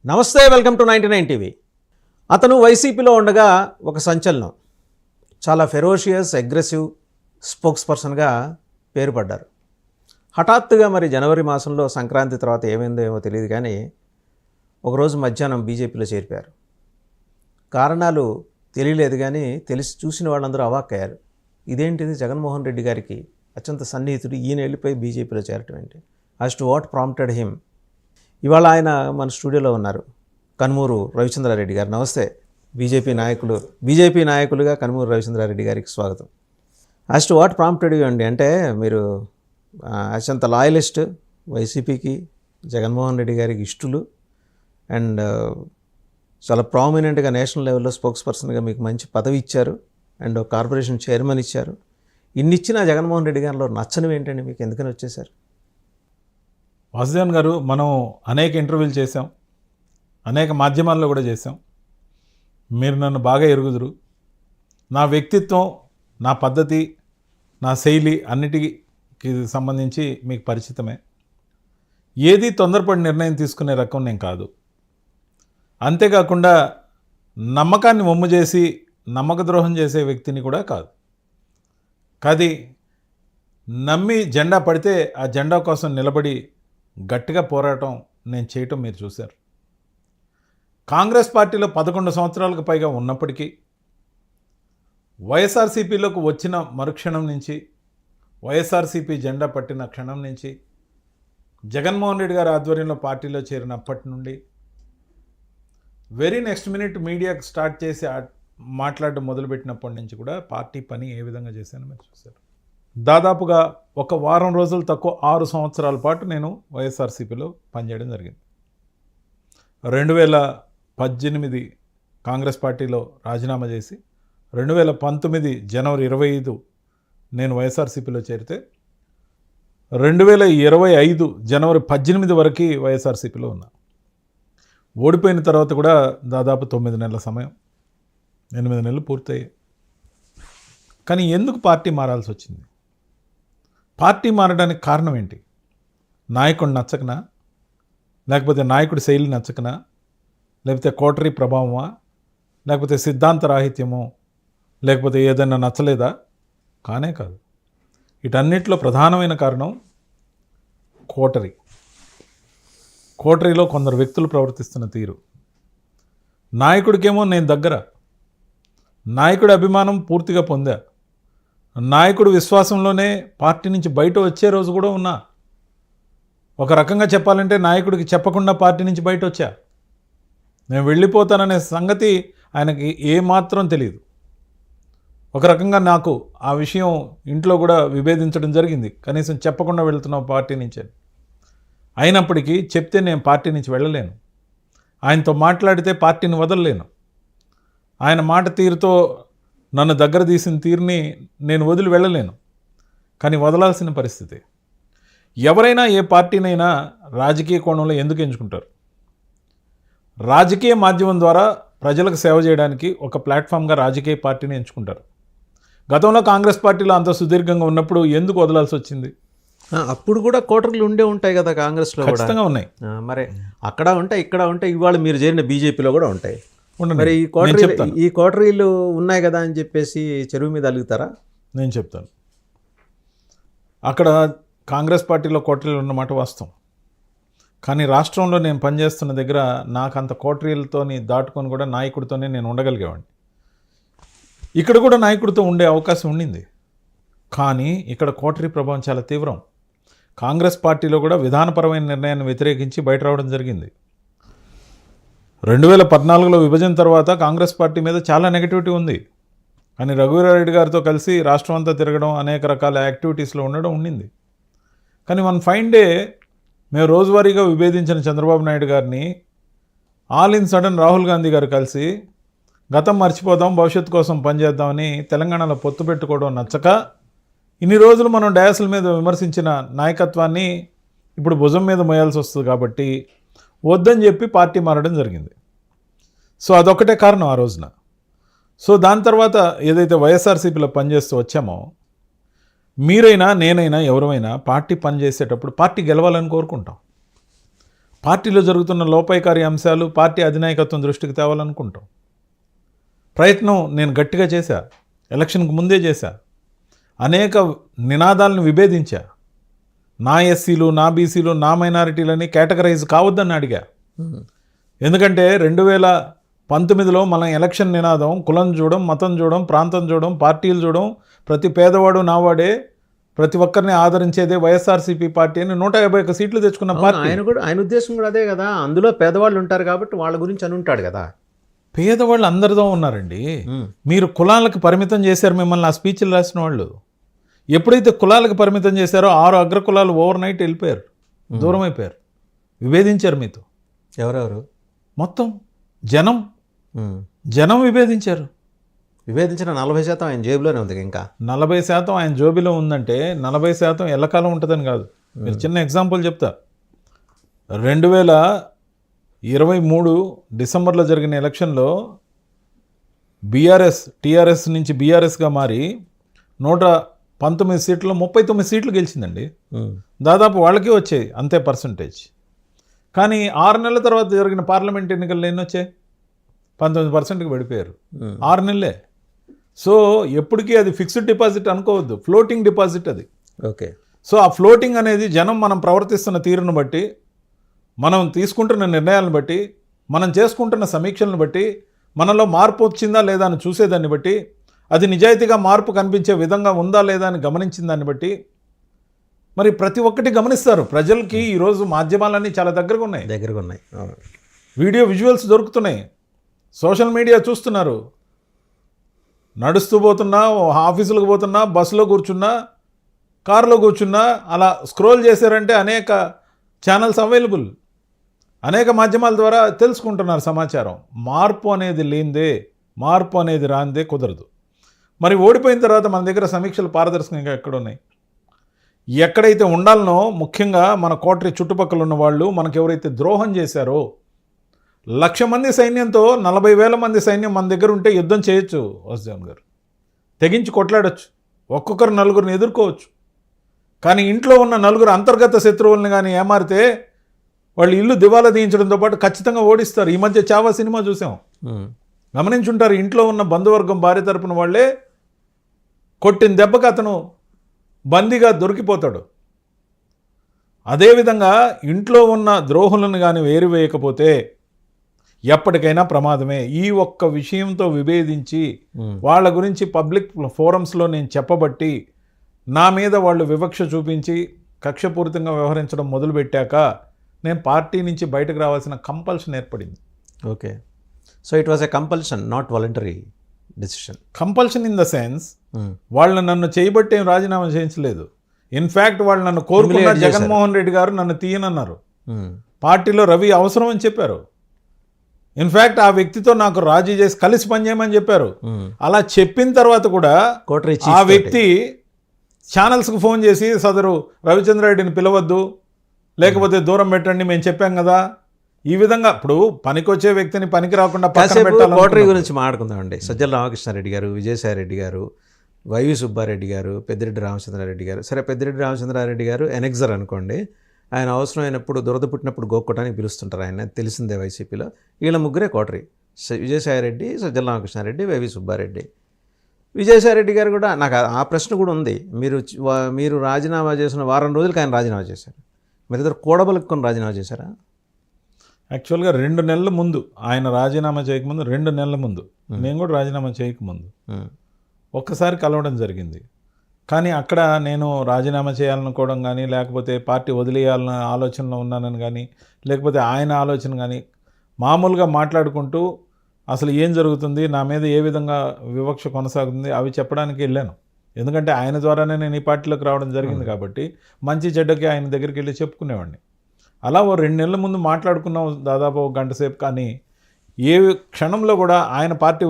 నమస్తే, welcome to 99 TV. అతను వైసీపీలో ఉండగా ఒక సంచలనం, చాలా ఫెరోషియస్ అగ్రెసివ్ స్పోక్స్ పర్సన్గా పేరు పడ్డారు. హఠాత్తుగా మరి జనవరి మాసంలో సంక్రాంతి తర్వాత ఏమైందో ఏమో తెలియదు కానీ ఒకరోజు మధ్యాహ్నం బీజేపీలో చేరిపోయారు. కారణాలు తెలియలేదు కానీ తెలిసి చూసిన వాళ్ళందరూ అవాక్కయ్యారు. ఇదేంటిది, జగన్మోహన్ రెడ్డి గారికి అత్యంత సన్నిహితుడు ఈయన వెళ్ళిపోయి బీజేపీలో చేరటం ఏంటి, as to what prompted him. ఇవాళ ఆయన మన స్టూడియోలో ఉన్నారు, కనుమూరు రవిచంద్రారెడ్డి గారు. నమస్తే. బీజేపీ నాయకులుగా కనుమూరు రవిచంద్రారెడ్డి గారికి స్వాగతం. As to what prompted you అండి, అంటే మీరు అత్యంత లాయలిస్ట్, వైసీపీకి జగన్మోహన్ రెడ్డి గారికి ఇష్టలు, అండ్ చాలా ప్రామినెంట్గా నేషనల్ లెవెల్లో స్పోక్స్ పర్సన్గా మీకు మంచి పదవి ఇచ్చారు, అండ్ ఒక కార్పొరేషన్ చైర్మన్ ఇచ్చారు. ఇన్ని ఇచ్చిన జగన్మోహన్ రెడ్డి గారిలో నచ్చనివి ఏంటండి మీకు, ఎందుకని వచ్చేసారు? వాసుదేవన్ గారు, మనం అనేక ఇంటర్వ్యూలు చేసాం, అనేక మాధ్యమాల్లో కూడా చేసాం. మీరు నన్ను బాగా ఎరుగుదురు. నా వ్యక్తిత్వం, నా పద్ధతి, నా శైలి అన్నిటికీ సంబంధించి మీకు పరిచితమే. ఏది తొందరపడి నిర్ణయం తీసుకునే రకం నేను కాదు. అంతేకాకుండా నమ్మకాన్ని వమ్ము చేసి నమ్మక ద్రోహం చేసే వ్యక్తిని కూడా కాదు. కాదు, నమ్మి జెండా పడితే ఆ జెండా కోసం నిలబడి గట్టిగా పోరాటం నేను చేయటం మీరు చూశారు. కాంగ్రెస్ పార్టీలో 11 సంవత్సరాలకు పైగా ఉన్నప్పటికీ వైఎస్ఆర్సీపీలోకి వచ్చిన మరుక్షణం నుంచి, వైఎస్ఆర్సీపీ జెండా పట్టిన క్షణం నుంచి, జగన్మోహన్ రెడ్డి గారి ఆధ్వర్యంలో పార్టీలో చేరినప్పటి నుండి వెరీ నెక్స్ట్ మినిట్ మీడియాకు స్టార్ట్ చేసి మాట్లాడడం మొదలుపెట్టినప్పటి నుంచి కూడా పార్టీ పని ఏ విధంగా చేశానో మీరు చూశారు. దాదాపుగా ఒక వారం రోజులు తక్కువ 6 సంవత్సరాల పాటు నేను వైఎస్ఆర్సీపీలో పనిచేయడం జరిగింది. 2018 కాంగ్రెస్ పార్టీలో రాజీనామా చేసి 2019 జనవరి 25 నేను వైఎస్ఆర్సీపీలో చేరితే 2025 జనవరి 18 వరకు వైఎస్ఆర్సీపీలో ఉన్నా. ఓడిపోయిన తర్వాత కూడా దాదాపు 9 నెలల సమయం, 8 నెలలు పూర్తయ్యాయి. కానీ ఎందుకు పార్టీ మారాల్సి వచ్చింది? పార్టీ మారడానికి కారణం ఏంటి? నాయకుడు నచ్చకనా, లేకపోతే నాయకుడి శైలి నచ్చకనా, లేకపోతే కోటరీ ప్రభావమా, లేకపోతే సిద్ధాంత రాహిత్యమో, లేకపోతే ఏదైనా నచ్చలేదా? కానే కాదు. వీటన్నిటిలో ప్రధానమైన కారణం కోటరీలో కొందరు వ్యక్తులు ప్రవర్తిస్తున్న తీరు. నాయకుడికేమో నేను దగ్గర, నాయకుడి అభిమానం పూర్తిగా పొందా, నాయకుడు విశ్వాసంలోనే పార్టీ నుంచి బయట వచ్చే రోజు కూడా ఉన్నా. ఒక రకంగా చెప్పాలంటే నాయకుడికి చెప్పకుండా పార్టీ నుంచి బయట వచ్చా. నేను వెళ్ళిపోతాననే సంగతి ఆయనకి ఏమాత్రం తెలియదు. ఒక రకంగా నాకు ఆ విషయం ఇంట్లో కూడా విభేదించడం జరిగింది, కనీసం చెప్పకుండా వెళ్తున్నావు పార్టీ నుంచి. అయినప్పటికీ చెప్తే నేను పార్టీ నుంచి వెళ్ళలేను, ఆయనతో మాట్లాడితే పార్టీని వదలలేను. ఆయన మాట తీరుతో నన్ను దగ్గర తీసిన తీరుని నేను వదిలి వెళ్ళలేను. కానీ వదలాల్సిన పరిస్థితి. ఎవరైనా ఏ పార్టీనైనా రాజకీయ కోణంలో ఎందుకు ఎంచుకుంటారు? రాజకీయ మాధ్యమం ద్వారా ప్రజలకు సేవ చేయడానికి ఒక ప్లాట్ఫామ్గా రాజకీయ పార్టీని ఎంచుకుంటారు. గతంలో కాంగ్రెస్ పార్టీలో అంత సుదీర్ఘంగా ఉన్నప్పుడు ఎందుకు వదలాల్సి వచ్చింది? అప్పుడు కూడా కోటరీలు ఉండే ఉంటాయి కదా కాంగ్రెస్లో? ఖచ్చితంగా ఉన్నాయి. మరి అక్కడ ఉంటాయి, ఇక్కడ ఉంటాయి, ఇవాళ మీరు చేరిన బీజేపీలో కూడా ఉంటాయి. మరి ఈ కోటరీలు ఉన్నాయి కదా అని చెప్పేసి చెరువు మీద అలుగుతారా? నేను చెప్తాను. అక్కడ కాంగ్రెస్ పార్టీలో కోటరీలు ఉన్నమాట వాస్తవం. కానీ రాష్ట్రంలో నేను పనిచేస్తున్న దగ్గర నాకు అంత కోటరీలతోని దాటుకొని కూడా నాయకుడితోనే నేను ఉండగలిగేవాడిని. ఇక్కడ కూడా నాయకుడితో ఉండే అవకాశం ఉండింది. కానీ ఇక్కడ కోటరీ ప్రభావం చాలా తీవ్రం. కాంగ్రెస్ పార్టీలో కూడా విధానపరమైన నిర్ణయాన్ని వ్యతిరేకించి బయట రావడం జరిగింది. 2014లో విభజన తర్వాత కాంగ్రెస్ పార్టీ మీద చాలా నెగటివిటీ ఉంది. కానీ రఘువీరారెడ్డి గారితో కలిసి రాష్ట్రం అంతా తిరగడం, అనేక రకాల యాక్టివిటీస్లో ఉండడం ఉండింది. కానీ వన్ ఫైన్ డే మేము రోజువారీగా విభేదించిన చంద్రబాబు నాయుడు గారిని all in sudden Rahul Gandhi గారు కలిసి గతం మర్చిపోదాం, భవిష్యత్తు కోసం పనిచేద్దామని తెలంగాణలో పొత్తు పెట్టుకోవడం నచ్చక ఇన్ని రోజులు మనం డయాసుల మీద విమర్శించిన నాయకత్వాన్ని ఇప్పుడు భుజం మీద మోయాల్సి వస్తుంది కాబట్టి వద్దని చెప్పి పార్టీ మారడం జరిగింది. సో అదొక్కటే కారణం ఆ రోజున. సో దాని తర్వాత ఏదైతే వైఎస్ఆర్సీపీలో పనిచేస్తూ వచ్చామో, మీరైనా నేనైనా ఎవరైనా పార్టీ పనిచేసేటప్పుడు పార్టీ గెలవాలని కోరుకుంటాం. పార్టీలో జరుగుతున్న లోపాయికారి అంశాలు పార్టీ అధినాయకత్వం దృష్టికి తేవాలనుకుంటాం. ప్రయత్నం నేను గట్టిగా చేశా, ఎలక్షన్కి ముందే చేశా, అనేక నినాదాలను విభేదించా. నా ఎస్సీలు, నా బీసీలు, నా మైనారిటీలని కేటగరైజ్ కావద్దని అడిగా. ఎందుకంటే 2019లో మనం ఎలక్షన్ నినాదం కులం చూడడం, మతం చూడడం, ప్రాంతం చూడడం, పార్టీలు చూడడం, ప్రతి పేదవాడు నావాడే, ప్రతి ఒక్కరిని ఆదరించేదే వైఎస్ఆర్సీపీ పార్టీ అని 151 సీట్లు తెచ్చుకున్న పార్టీ. ఆయన ఉద్దేశం కూడా అదే కదా. అందులో పేదవాళ్ళు ఉంటారు కాబట్టి వాళ్ళ గురించి అని ఉంటాడు కదా. పేదవాళ్ళు అందరితో ఉన్నారండి. మీరు కులాలకు పరిమితం చేశారు మిమ్మల్ని ఆ స్పీచ్లు రాసిన వాళ్ళు. ఎప్పుడైతే కులాలకు పరిమితం చేశారో 6 అగ్రకులాలు ఓవర్ నైట్ వెళ్ళిపోయారు, దూరం అయిపోయారు, విభేదించారు మీతో. ఎవరెవరు? మొత్తం జనం విభేదించారు. విభేదించిన 40% ఆయన జేబులోనే ఉంది. ఇంకా 40% ఆయన జోబిలో ఉందంటే 40% ఎల్లకాలం ఉంటుందని కాదు. మీరు చిన్న ఎగ్జాంపుల్ చెప్తా. 2023 డిసెంబర్లో జరిగిన ఎలక్షన్లో టీఆర్ఎస్ నుంచి బీఆర్ఎస్గా మారి 119 సీట్లలో 39 సీట్లు గెలిచిందండి. దాదాపు వాళ్ళకి వచ్చాయి అంతే పర్సంటేజ్. కానీ 6 నెలల తర్వాత జరిగిన పార్లమెంట్ ఎన్నికల్లో ఎన్ని వచ్చాయి? 19%కి పడిపోయారు 6 నెలలే. సో ఎప్పటికీ అది ఫిక్స్డ్ డిపాజిట్ అనుకోవద్దు, ఫ్లోటింగ్ డిపాజిట్ అది. ఓకే. సో ఆ ఫ్లోటింగ్ అనేది జనం మనం ప్రవర్తిస్తున్న తీరును బట్టి, మనం తీసుకుంటున్న నిర్ణయాలను బట్టి, మనం చేసుకుంటున్న సమీక్షలను బట్టి, మనలో మార్పు వచ్చిందా లేదా అని చూసేదాన్ని బట్టి, అది నిజాయితీగా మార్పు కనిపించే విధంగా ఉందా లేదా అని గమనించిన దాన్ని బట్టి, మరి ప్రతి ఒక్కటి గమనిస్తారు. ప్రజలకి ఈరోజు మాధ్యమాలన్నీ చాలా దగ్గరగా ఉన్నాయి. వీడియో విజువల్స్ దొరుకుతున్నాయి, సోషల్ మీడియా చూస్తున్నారు. నడుస్తూ పోతున్నా, ఆఫీసులకు పోతున్నా, బస్సులో కూర్చున్నా, కారులో కూర్చున్నా అలా స్క్రోల్ చేశారంటే అనేక ఛానల్స్ అవైలబుల్, అనేక మాధ్యమాల ద్వారా తెలుసుకుంటున్నారు సమాచారం. మార్పు అనేది లేనిదే, మార్పు అనేది రానిదే కుదరదు. మరి ఓడిపోయిన తర్వాత మన దగ్గర సమీక్షలు పారదర్శకంగా ఎక్కడున్నాయి? ఎక్కడైతే ఉండాలనో, ముఖ్యంగా మన కోటరీ చుట్టుపక్కల ఉన్న వాళ్ళు మనకు ఎవరైతే ద్రోహం చేశారో, 1,00,000 మంది సైన్యంతో 40,000 మంది సైన్యం మన దగ్గర ఉంటే యుద్ధం చేయొచ్చు వాసుదేవన్ గారు, తెగించి కొట్లాడచ్చు, ఒక్కొక్కరు 4గురిని ఎదుర్కోవచ్చు. కానీ ఇంట్లో ఉన్న 4 అంతర్గత శత్రువుల్ని కానీ ఏమారితే వాళ్ళు ఇల్లు దివాలా తీయించడంతో పాటు ఖచ్చితంగా ఓడిస్తారు. ఈ మధ్య చావా సినిమా చూసాం, గమనించుంటారు. ఇంట్లో ఉన్న బంధువర్గం భార్య తరపున వాళ్ళే కొట్టిన దెబ్బకి అతను బందీగా దొరికిపోతాడు. అదేవిధంగా ఇంట్లో ఉన్న ద్రోహులను కానీ వేయకపోతే ఎప్పటికైనా ప్రమాదమే. ఈ ఒక్క విషయంతో విభేదించి వాళ్ళ గురించి పబ్లిక్ ఫోరమ్స్లో నేను చెప్పబట్టి నా మీద వాళ్ళు వివక్ష చూపించి కక్షపూరితంగా వ్యవహరించడం మొదలుపెట్టాక నేను పార్టీ నుంచి బయటకు రావాల్సిన కంపల్షన్ ఏర్పడింది. Okay. So it was a compulsion, not voluntary decision. Compulsion in the sense వాళ్ళు నన్ను చేయబట్టి ఏం రాజీనామా చేయించలేదు. ఇన్ఫ్యాక్ట్ వాళ్ళు నన్ను కోరుకున్న జగన్మోహన్ రెడ్డి గారు నన్ను తీయనన్నారు. పార్టీలో రవి అవసరం అని చెప్పారు. ఇన్ఫ్యాక్ట్ ఆ వ్యక్తితో నాకు రాజీ చేసి కలిసి పనిచేయమని చెప్పారు. అలా చెప్పిన తర్వాత కూడా ఆ వ్యక్తి ఛానల్స్కి ఫోన్ చేసి సదరు రవిచంద్రారెడ్డిని పిలవద్దు, లేకపోతే దూరం పెట్టండి, మేము చెప్పాం కదా. ఈ విధంగా ఇప్పుడు పనికొచ్చే వ్యక్తిని పనికి రాకుండా కోటరీ గురించి మాట్లాడుకుందామండి. సజ్జల రామకృష్ణారెడ్డి గారు, విజయసాయిరెడ్డి గారు, వైవి సుబ్బారెడ్డి గారు, పెద్దిరెడ్డి రామచంద్రారెడ్డి గారు. సరే, పెద్దిరెడ్డి రామచంద్రారెడ్డి గారు ఎనెక్జర్ అనుకోండి, ఆయన అవసరమైనప్పుడు దురద పుట్టినప్పుడు గోక్కోటానికి పిలుస్తుంటారు, ఆయన తెలిసిందే వైసీపీలో. వీళ్ళ ముగ్గురే కోటరీ: విజయసాయిరెడ్డి, సజ్జల రామకృష్ణారెడ్డి, వైవి సుబ్బారెడ్డి. విజయసాయిరెడ్డి గారు కూడా, నాకు ఆ ప్రశ్న కూడా ఉంది. మీరు రాజీనామా చేసిన వారం రోజులకి ఆయన రాజీనామా చేశారు. మీరిద్దరు కూడబలుక్కొని రాజీనామా చేశారా? యాక్చువల్గా 2 నెలల ముందు, ఆయన రాజీనామా చేయకముందు 2 నెలల ముందు, నేను కూడా రాజీనామా చేయకముందు ఒక్కసారి కలవడం జరిగింది. కానీ అక్కడ నేను రాజీనామా చేయాలనుకోవడం కానీ, లేకపోతే పార్టీ వదిలేయాలన్న ఆలోచనలో ఉన్నానని కానీ, లేకపోతే ఆయన ఆలోచన కానీ, మామూలుగా మాట్లాడుకుంటూ అసలు ఏం జరుగుతుంది, నా మీద ఏ విధంగా వివక్ష కొనసాగుతుంది అవి చెప్పడానికి వెళ్ళాను. ఎందుకంటే ఆయన ద్వారానే నేను ఈ పార్టీలోకి రావడం జరిగింది కాబట్టి మంచి చెడ్డకి ఆయన దగ్గరికి వెళ్ళి చెప్పుకునేవాడిని. అలా 2 నెలల ముందు మాట్లాడుకున్నాం దాదాపు 1 గంట సేపు. కానీ ఏ క్షణంలో కూడా ఆయన పార్టీ